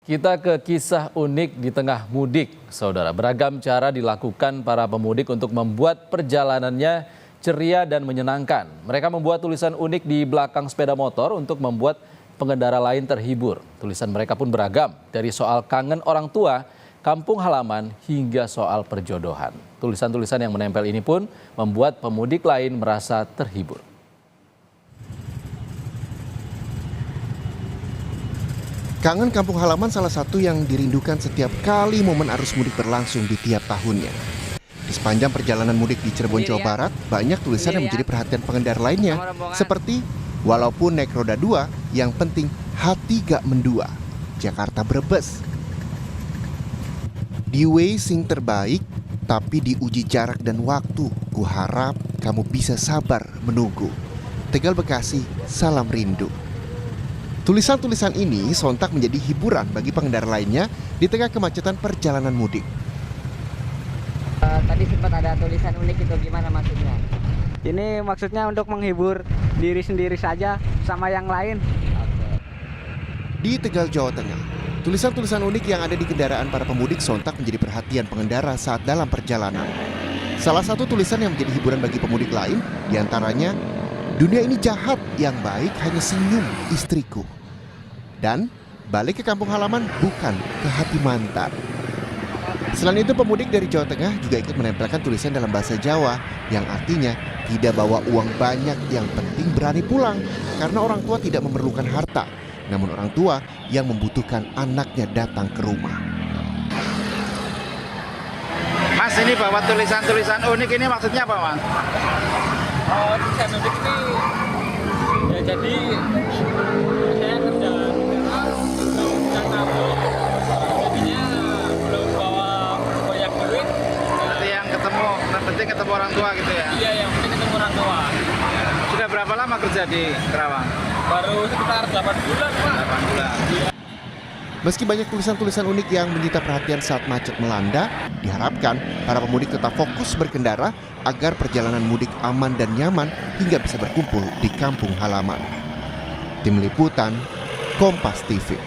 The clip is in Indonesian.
Kita ke kisah unik di tengah mudik, saudara. Beragam cara dilakukan para pemudik untuk membuat perjalanannya ceria dan menyenangkan. Mereka membuat tulisan unik di belakang sepeda motor untuk membuat pengendara lain terhibur. Tulisan mereka pun beragam, dari soal kangen orang tua, kampung halaman, hingga soal perjodohan. Tulisan-tulisan yang menempel ini pun membuat pemudik lain merasa terhibur. Kangen kampung halaman salah satu yang dirindukan setiap kali momen arus mudik berlangsung di tiap tahunnya. Di sepanjang perjalanan mudik di Cirebon, Jawa Barat, banyak tulisan yang menjadi perhatian pengendara lainnya. Seperti, walaupun naik roda 2, yang penting hati gak mendua. Jakarta Brebes. Di Waze sing terbaik, tapi diuji jarak dan waktu. Ku harap kamu bisa sabar menunggu. Tegal Bekasi, salam rindu. Tulisan-tulisan ini sontak menjadi hiburan bagi pengendara lainnya di tengah kemacetan perjalanan mudik. Tadi sempat ada tulisan unik itu, gimana maksudnya? Ini maksudnya untuk menghibur diri sendiri saja sama yang lain. Di Tegal, Jawa Tengah, tulisan-tulisan unik yang ada di kendaraan para pemudik sontak menjadi perhatian pengendara saat dalam perjalanan. Salah satu tulisan yang menjadi hiburan bagi pemudik lain diantaranya, dunia ini jahat, yang baik hanya senyum istriku. Dan balik ke kampung halaman bukan ke hati mantan. Selain itu, pemudik dari Jawa Tengah juga ikut menempelkan tulisan dalam bahasa Jawa yang artinya tidak bawa uang banyak, yang penting berani pulang, karena orang tua tidak memerlukan harta, namun orang tua yang membutuhkan anaknya datang ke rumah. Mas, ini bawa tulisan-tulisan unik ini maksudnya apa, Mas? Tulisan unik ini ya, jadi saya kerja jadinya belum bawa banyak duit. Berarti yang penting ketemu orang tua gitu ya? Iya, yang penting ketemu orang tua. Sudah berapa lama kerja di Kerawang? Baru sekitar 8 bulan, Pak. 8 bulan. Meski banyak tulisan-tulisan unik yang menyita perhatian saat macet melanda, diharapkan para pemudik tetap fokus berkendara agar perjalanan mudik aman dan nyaman hingga bisa berkumpul di kampung halaman. Tim Liputan, Kompas TV.